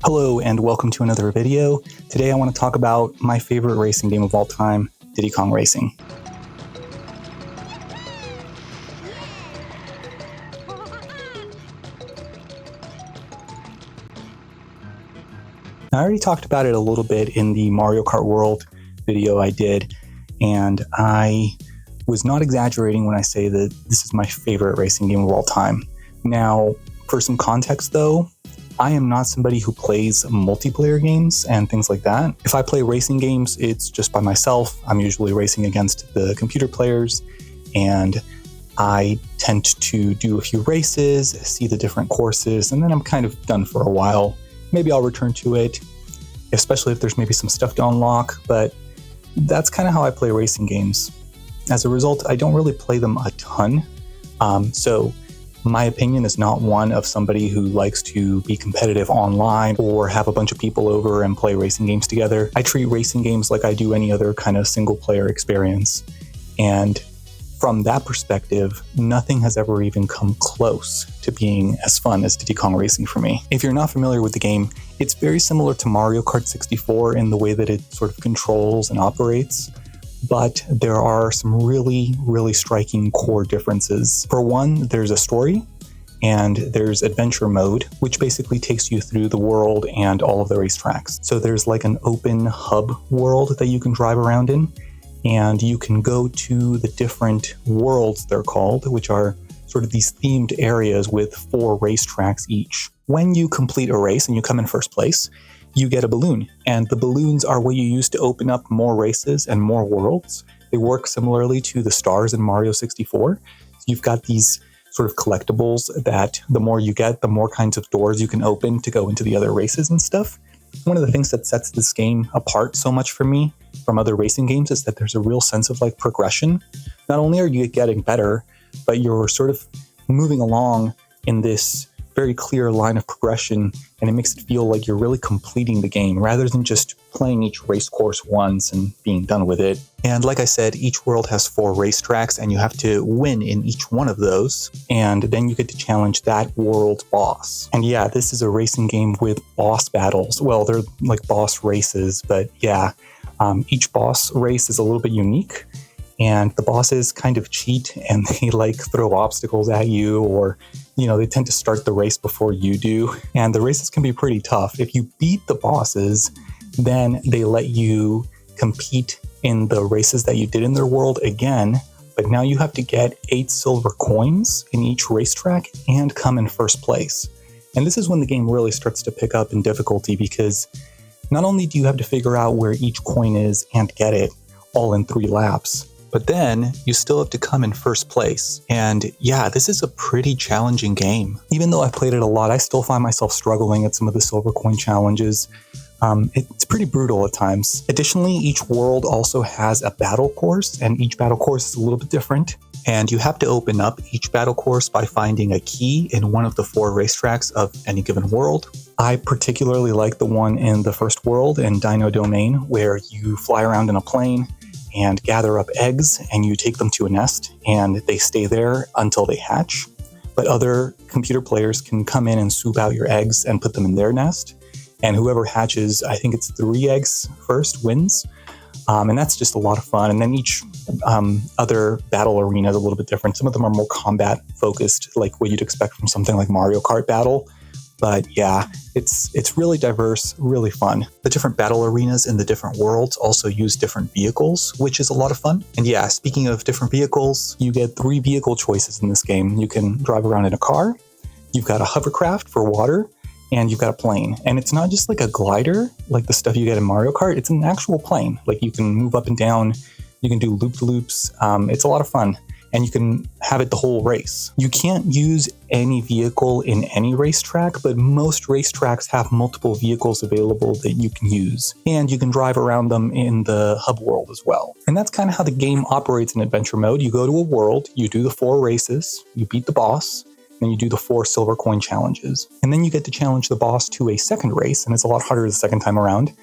Hello and welcome to another video. Today I want to talk about my favorite racing game of all time, Diddy Kong Racing. I already talked about it a little bit in the Mario Kart World video I did, and I was not exaggerating when I say that this is my favorite racing game of all time. Now, for some context though, I am not somebody who plays multiplayer games and things like that. If I play racing games, it's just by myself. I'm usually racing against the computer players, and I tend to do a few races, see the different courses, and then I'm kind of done for a while. Maybe I'll return to it, especially if there's maybe some stuff to unlock, but that's kind of how I play racing games. As a result, I don't really play them a ton. So my opinion is not one of somebody who likes to be competitive online or have a bunch of people over and play racing games together. I treat racing games like I do any other kind of single player experience. And from that perspective, nothing has ever even come close to being as fun as Diddy Kong Racing for me. If you're not familiar with the game, it's very similar to Mario Kart 64 in the way that it sort of controls and operates. But there are some really, really striking core differences. For one, there's a story, and there's adventure mode, which basically takes you through the world and all of the racetracks. So there's like an open hub world that you can drive around in, and you can go to the different worlds, they're called, which are sort of these themed areas with 4 racetracks each. When you complete a race and you come in first place, you get a balloon, and the balloons are what you use to open up more races and more worlds. They work similarly to the stars in Mario 64. So you've got these sort of collectibles that the more you get, the more kinds of doors you can open to go into the other races and stuff. One of the things that sets this game apart so much for me from other racing games is that there's a real sense of like progression. Not only are you getting better, but you're sort of moving along in this very clear line of progression, and it makes it feel like you're really completing the game rather than just playing each race course once and being done with it. And like I said, each world has 4 racetracks, and you have to win in each one of those, and then you get to challenge that world's boss. And yeah, this is a racing game with boss battles. Well, they're like boss races, but yeah, each boss race is a little bit unique. And the bosses kind of cheat, and they like throw obstacles at you, or, you know, they tend to start the race before you do. And the races can be pretty tough. If you beat the bosses, then they let you compete in the races that you did in their world again. But now you have to get 8 silver coins in each racetrack and come in first place. And this is when the game really starts to pick up in difficulty, because not only do you have to figure out where each coin is and get it all in 3 laps, but then you still have to come in first place. And yeah, this is a pretty challenging game. Even though I've played it a lot, I still find myself struggling at some of the silver coin challenges. It's pretty brutal at times. Additionally, each world also has a battle course, and each battle course is a little bit different. And you have to open up each battle course by finding a key in one of the 4 racetracks of any given world. I particularly like the one in the first world in Dino Domain, where you fly around in a plane and gather up eggs, and you take them to a nest, and they stay there until they hatch. But other computer players can come in and swoop out your eggs and put them in their nest. And whoever hatches, I think it's 3 eggs first, wins. And that's just a lot of fun. And then each other battle arena is a little bit different. Some of them are more combat focused, like what you'd expect from something like Mario Kart Battle. But yeah, it's really diverse, really fun. The different battle arenas in the different worlds also use different vehicles, which is a lot of fun. And yeah, speaking of different vehicles, you get 3 vehicle choices in this game. You can drive around in a car, you've got a hovercraft for water, and you've got a plane. And it's not just like a glider, like the stuff you get in Mario Kart. It's an actual plane. Like you can move up and down, you can do loop-de-loops. It's a lot of fun. And you can have it the whole race. You can't use any vehicle in any racetrack, but most racetracks have multiple vehicles available that you can use. And you can drive around them in the hub world as well. And that's kind of how the game operates in adventure mode. You go to a world, you do the 4 races, you beat the boss, then you do the 4 silver coin challenges. And then you get to challenge the boss to a second race, and it's a lot harder the second time around.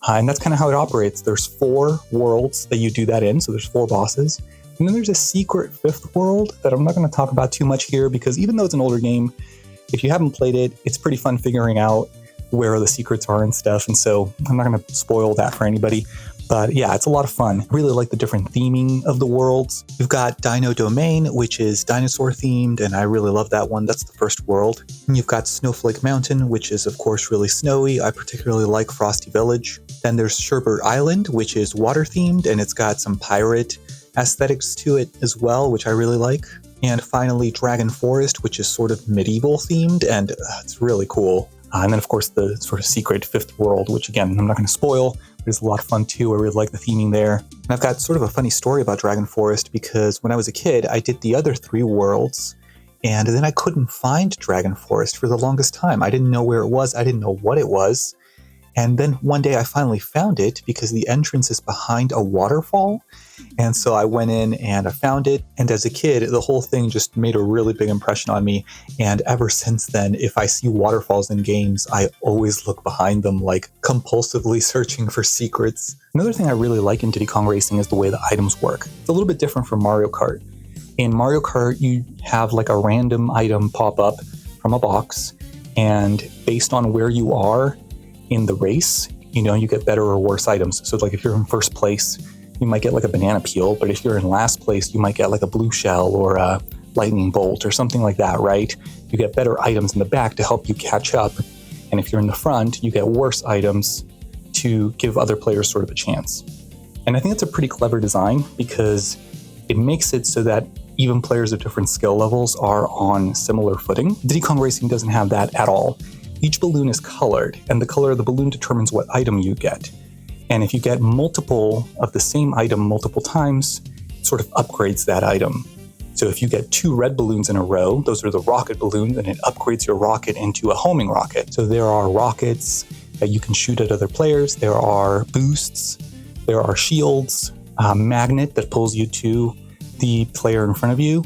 And that's kind of how it operates. There's 4 worlds that you do that in, so there's 4 bosses. And then there's a secret 5th world that I'm not going to talk about too much here, because even though it's an older game, if you haven't played it, it's pretty fun figuring out where the secrets are and stuff. And so I'm not going to spoil that for anybody. But yeah, it's a lot of fun. I really like the different theming of the worlds. You've got Dino Domain, which is dinosaur themed, and I really love that one. That's the first world. And you've got Snowflake Mountain, which is of course really snowy. I particularly like Frosty Village. Then there's Sherbert Island, which is water themed, and it's got some pirate aesthetics to it as well, which I really like. And finally, Dragon Forest, which is sort of medieval themed, and it's really cool. And then, of course, the sort of secret fifth world, which, again, I'm not going to spoil, but it's a lot of fun, too. I really like the theming there. And I've got sort of a funny story about Dragon Forest, because when I was a kid, I did the other 3 worlds, and then I couldn't find Dragon Forest for the longest time. I didn't know where it was. I didn't know what it was. And then one day I finally found it because the entrance is behind a waterfall. And so I went in and I found it. And as a kid, the whole thing just made a really big impression on me. And ever since then, if I see waterfalls in games, I always look behind them, like compulsively searching for secrets. Another thing I really like in Diddy Kong Racing is the way the items work. It's a little bit different from Mario Kart. In Mario Kart, you have like a random item pop up from a box. And based on where you are in the race, you know, you get better or worse items. So like if you're in first place, you might get like a banana peel, but if you're in last place, you might get like a blue shell or a lightning bolt or something like that, right? You get better items in the back to help you catch up. And if you're in the front, you get worse items to give other players sort of a chance. And I think it's a pretty clever design because it makes it so that even players of different skill levels are on similar footing. Diddy Kong Racing doesn't have that at all. Each balloon is colored, and the color of the balloon determines what item you get. And if you get multiple of the same item multiple times, it sort of upgrades that item. So if you get 2 red balloons in a row, those are the rocket balloons, and it upgrades your rocket into a homing rocket. So there are rockets that you can shoot at other players, there are boosts, there are shields, a magnet that pulls you to the player in front of you,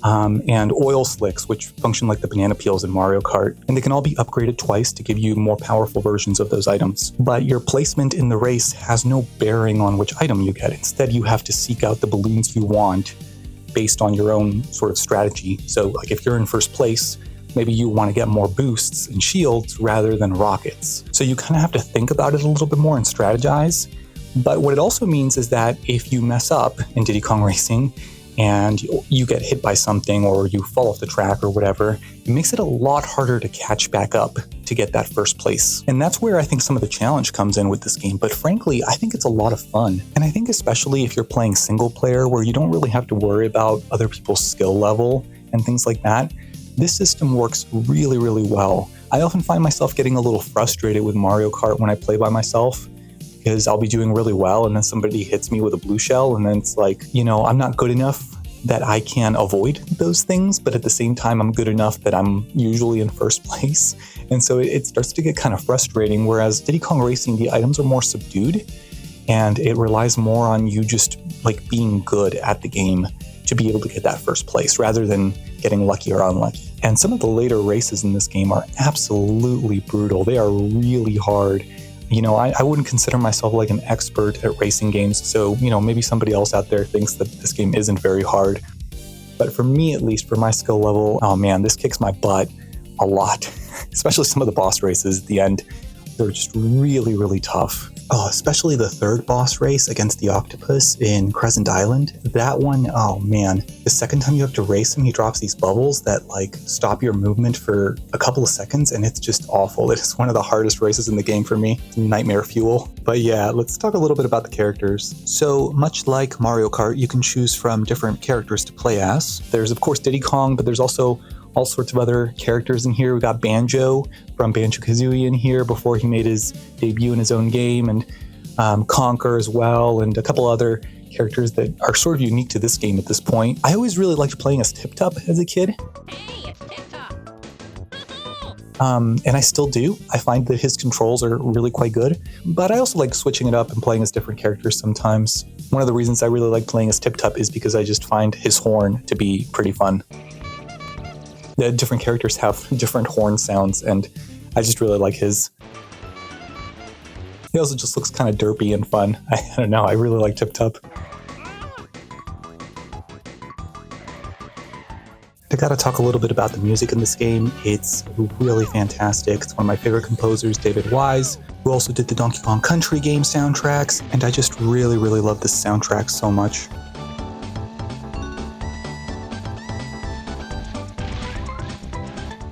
and oil slicks, which function like the banana peels in Mario Kart. And they can all be upgraded twice to give you more powerful versions of those items. But your placement in the race has no bearing on which item you get. Instead, you have to seek out the balloons you want based on your own sort of strategy. So like if you're in first place, maybe you want to get more boosts and shields rather than rockets. So you kind of have to think about it a little bit more and strategize. But what it also means is that if you mess up in Diddy Kong Racing, and you get hit by something or you fall off the track or whatever, it makes it a lot harder to catch back up to get that first place. And that's where I think some of the challenge comes in with this game. But frankly, I think it's a lot of fun. And I think especially if you're playing single player where you don't really have to worry about other people's skill level and things like that, this system works really, really well. I often find myself getting a little frustrated with Mario Kart when I play by myself, because I'll be doing really well and then somebody hits me with a blue shell and then it's like, you know, I'm not good enough that I can avoid those things, but at the same time, I'm good enough that I'm usually in first place. And so it starts to get kind of frustrating, whereas Diddy Kong Racing, the items are more subdued and it relies more on you just like being good at the game to be able to get that first place rather than getting lucky or unlucky. And some of the later races in this game are absolutely brutal. They are really hard. You know, I wouldn't consider myself like an expert at racing games, so, you know, maybe somebody else out there thinks that this game isn't very hard. But for me, at least, for my skill level, oh man, this kicks my butt a lot. Especially some of the boss races at the end. They're just really, really tough. Oh, especially the third boss race against the octopus in Crescent Island. That one, oh man. The second time you have to race him, he drops these bubbles that like stop your movement for a couple of seconds, and it's just awful. It is one of the hardest races in the game for me. It's nightmare fuel. But yeah, let's talk a little bit about the characters. So much like Mario Kart, you can choose from different characters to play as. There's of course Diddy Kong, but there's also all sorts of other characters in here. We got Banjo from Banjo-Kazooie in here before he made his debut in his own game, and Conker as well, and a couple other characters that are sort of unique to this game at this point. I always really liked playing as Tip Top as a kid. Hey, it's Tip Top. And I still do. I find that his controls are really quite good, but I also like switching it up and playing as different characters sometimes. One of the reasons I really like playing as Tip Top is because I just find his horn to be pretty fun. The different characters have different horn sounds, and I just really like his. He also just looks kind of derpy and fun. I don't know, I really like Tip Top. I gotta talk a little bit about the music in this game. It's really fantastic. It's one of my favorite composers, David Wise, who also did the Donkey Kong Country game soundtracks, and I just really love this soundtrack so much.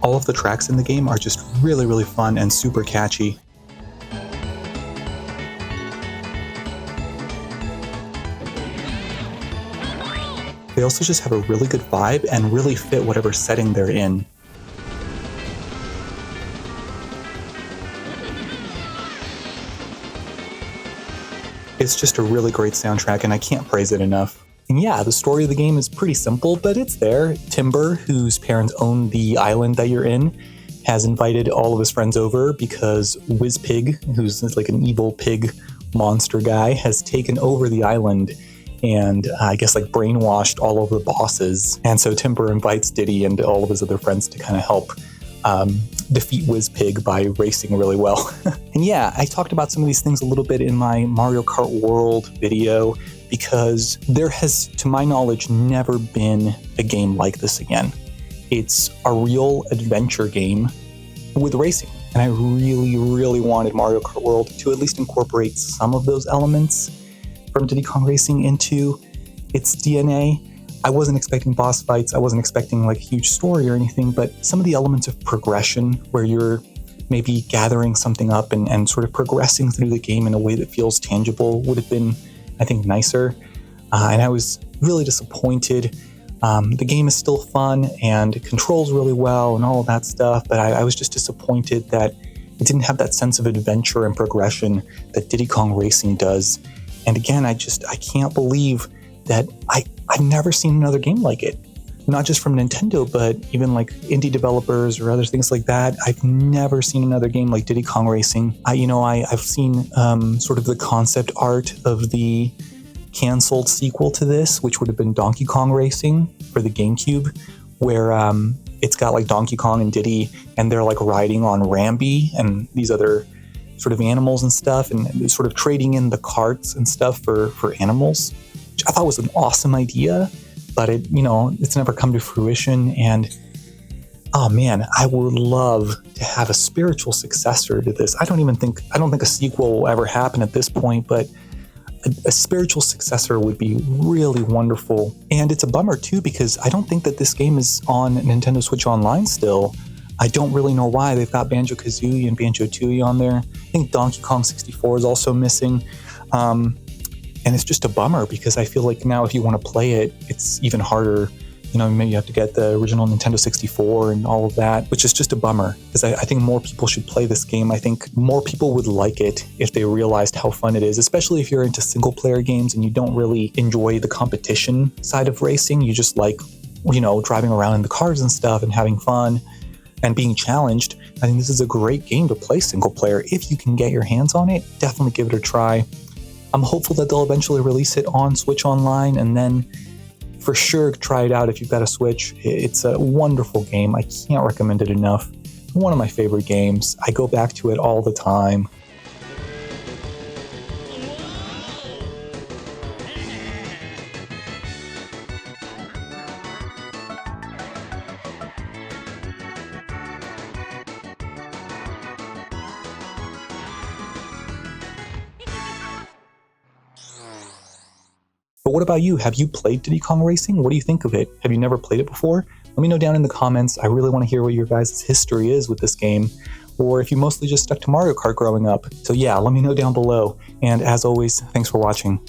All of the tracks in the game are just really fun and super catchy. They also just have a really good vibe and really fit whatever setting they're in. It's just a really great soundtrack and I can't praise it enough. And yeah, the story of the game is pretty simple, but it's there. Timber, whose parents own the island that you're in, has invited all of his friends over because Wizpig, who's like an evil pig monster guy, has taken over the island and I guess like brainwashed all of the bosses. And so Timber invites Diddy and all of his other friends to kind of help defeat Wizpig by racing really well. And yeah, I talked about some of these things a little bit in my Mario Kart World video because there has, to my knowledge, never been a game like this again. It's a real adventure game with racing. And I really wanted Mario Kart World to at least incorporate some of those elements from Diddy Kong Racing into its DNA. I wasn't expecting boss fights, I wasn't expecting like a huge story or anything, but some of the elements of progression where you're maybe gathering something up and sort of progressing through the game in a way that feels tangible would have been, I think, nicer. And I was really disappointed. The game is still fun and it controls really well and all of that stuff, but I was just disappointed that it didn't have that sense of adventure and progression that Diddy Kong Racing does. And again, I can't believe that I've never seen another game like it. Not just from Nintendo, but even like indie developers or other things like that. I've never seen another game like Diddy Kong Racing. I've seen sort of the concept art of the canceled sequel to this, which would have been Donkey Kong Racing for the GameCube, where it's got like Donkey Kong and Diddy, and they're like riding on Rambi and these other sort of animals and stuff, and sort of trading in the carts and stuff for animals, which I thought was an awesome idea, but it's never come to fruition. And oh man, I would love to have a spiritual successor to this. I don't think a sequel will ever happen at this point, but a spiritual successor would be really wonderful. And it's a bummer too, because I don't think that this game is on Nintendo Switch Online still. I don't really know why. They've got Banjo-Kazooie and Banjo-Tooie on there. I think Donkey Kong 64 is also missing. And it's just a bummer because I feel like now if you want to play it, it's even harder. Maybe you have to get the original Nintendo 64 and all of that, which is just a bummer because I think more people should play this game. I think more people would like it if they realized how fun it is, especially if you're into single player games and you don't really enjoy the competition side of racing. You just like, driving around in the cars and stuff and having fun and being challenged. I think this is a great game to play single player. If you can get your hands on it, definitely give it a try. I'm hopeful that they'll eventually release it on Switch Online, and then for sure try it out if you've got a Switch. It's a wonderful game. I can't recommend it enough. One of my favorite games. I go back to it all the time. But what about you? Have you played Diddy Kong Racing? What do you think of it? Have you never played it before? Let me know down in the comments. I really want to hear what your guys' history is with this game, or if you mostly just stuck to Mario Kart growing up. So yeah, let me know down below. And as always, thanks for watching.